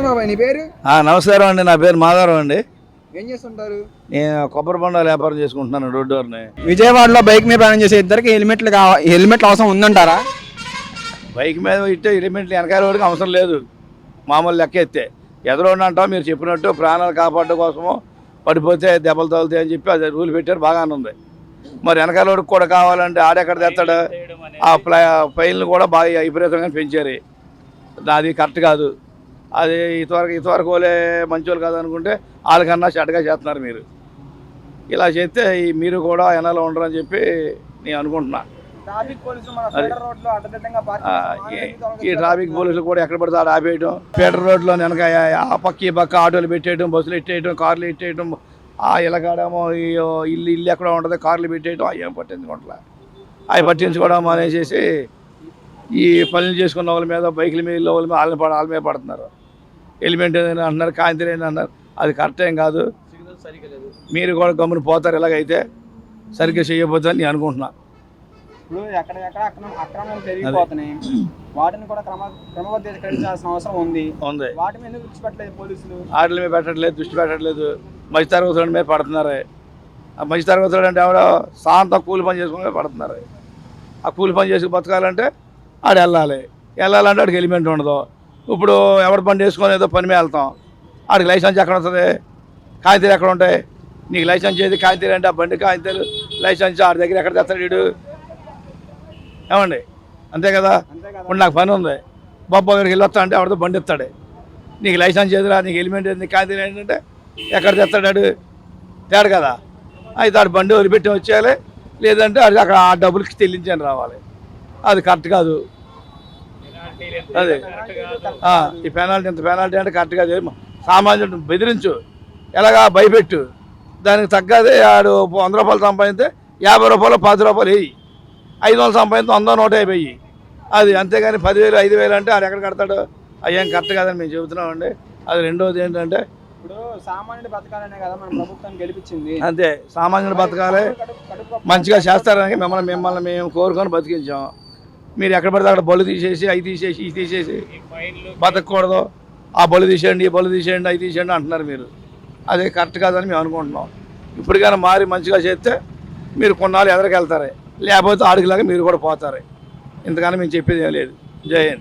బాబాయ్ నీ పేరు? నమస్కారం అండి, నా పేరు మాధవరావు అండి. ఏం చేస్తుంటారు? నేను కొబ్బరి బొండాలు వ్యాపారం చేసుకుంటున్నాను రోడ్డుని. విజయవాడలో బైక్ మీద ప్రయాణం చేసే ఇద్దరికి హెల్మెట్లు అవసరం ఉందంటారా? బైక్ మీద ఇట్టే హెల్మెట్లు వెనకాల వరకు అవసరం లేదు, మామూలు లెక్క ఎత్తే. ఎదురోడిని అంటాం, మీరు చెప్పినట్టు ప్రాణాలు కాపాడడం కోసమో పడిపోతే దెబ్బలు తగులుతాయి అని చెప్పి అది రూల్ పెట్టారు, బాగానే ఉంది. మరి వెనకాల వరకు కూడా కావాలంటే ఆడెక్కడ తెస్తాడు? ఆ ఫైన్లు కూడా బాగా విపరీతంగా పెంచారు, అది కరెక్ట్ కాదు. అది ఇంతవరకు వాళ్ళే మంచోళ్ళు కాదనుకుంటే వాళ్ళకన్నా చెడ్డగా చేస్తున్నారు. మీరు ఇలా చేస్తే మీరు కూడా ఎనాలో ఉండరని చెప్పి నేను అనుకుంటున్నా. ఈ ట్రాఫిక్ పోలీసులు కూడా ఎక్కడ పడితే ఆడ ఆపేయటం, పీటర్ రోడ్లో వెనక ఆ పక్క ఈ పక్క ఆటోలు పెట్టేయటం, బస్సులు ఎట్టేయటం, కార్లు ఎట్టేయటం, ఇలాగాడేమో ఇల్లు ఎక్కడ ఉంటుంది కార్లు పెట్టేయటం, అవి ఏం పట్టించుకోవట్లే. అవి పట్టించుకోవడం అనేసి ఈ పనులు చేసుకున్న వాళ్ళ మీద, బైకుల మీద వాళ్ళ మీద వాళ్ళ మీద పడుతున్నారు. హెల్మెట్ ఏదైనా అంటున్నారు, కాంతి ఏదైనా అన్నారు, అది కరెక్ట్ ఏం కాదు. మీరు కూడా గమ్మున పోతారు ఇలాగైతే, సరిగ్గా చేయకపోతే అని నేను అనుకుంటున్నా. ఇప్పుడు ఎక్కడెక్కడ అక్రమం పెరిగిపోతున్నాయి, వాటిని కూడా క్రమబద్ధీకరించాల్సిన అవసరం ఉంది. వాటి మీద విడిచిపెట్టలేదు పోలీసులు, వాటి మీద పెట్టట్లేదు, దృష్టి పెట్టట్లేదు. మధ్య తరగతుల మీద పడుతున్నారు. ఆ మధ్య తరగతులు అంటే ఎవరో సాయంత్రం కూలి పని చేసుకుని పడుతున్నారు. ఆ కూలి పని చేసి బతకాలంటే ఆడు వెళ్ళాలంటే ఆడికి హెల్మెట్ ఉండదు. ఇప్పుడు ఎవరి బండి వేసుకొని ఏదో పని మీద వెళ్తాం, ఆడికి లైసెన్స్ ఎక్కడ వస్తుంది? కాగితాలు ఎక్కడ ఉంటాయి? నీకు లైసెన్స్ చేసి కాగితాలు అంటే ఆ బండి కాగితాలు లైసెన్స్ ఆడి దగ్గర ఎక్కడ తెస్తాడు వీడు? ఏమండి, అంతే కదా. ఇప్పుడు నాకు పని ఉంది, బాబా దగ్గరికి వెళ్ళొస్తా అంటే ఆవిడతో బండి ఎత్తాడు. నీకు లైసెన్స్ చేసిరా, నీకు హెల్మెట్ నీకు కాగితాలు ఏంటంటే ఎక్కడ తెస్తాడు? తేడు కదా. అయితే ఆడు బండి వదిలిపెట్టి వచ్చేయాలి, లేదంటే అది అక్కడ ఆ డబ్బులకి చెల్లించని రావాలి. అది కరెక్ట్ కాదు. అదే ఈ పెనాల్టీ, ఇంత పెనాల్టీ అంటే కరెక్ట్ కాదు. సామాన్యుడు బెదిరించు, ఎలాగా భయపెట్టు, దానికి తగ్గదే. ఆడు 100 రూపాయలు సంపాదిస్తే 50 రూపాయలు 10 రూపాయలు వేయి, 500 సంపాదిస్తే 100 150. అది అంతేగాని 10,000 5,000 అంటే ఆడు ఎక్కడ కడతాడు? అయ్యేం కరెక్ట్ కాదని మేము చెబుతున్నామండి. అది రెండోది ఏంటంటే, ఇప్పుడు సామాన్యుడు బతకాలనే కదా మన ప్రభుత్వం గెలిపించింది. అంతే, సామాన్యుడు బతకాలి, మంచిగా చేస్తారని మిమ్మల్ని మేము కోరుకొని బతికించాం. మీరు ఎక్కడ పడితే అక్కడ బళ్ళు తీసేసి అవి తీసేసి ఇవి తీసేసి బతకూడదు. ఆ బళ్ళు తీసేయండి, ఈ బళ్ళు తీసేయండి, అవి తీసేయండి అంటున్నారు మీరు. అదే కరెక్ట్ కాదని మేము అనుకుంటున్నాం. ఇప్పటికైనా మారి మంచిగా చేస్తే మీరు కొన్నాళ్ళు ఎదరికి వెళ్తారు, లేకపోతే ఆడికిలాగా మీరు కూడా పోతారు. ఇంతకన్నా మేము చెప్పేది ఏం లేదు. జై హింద్.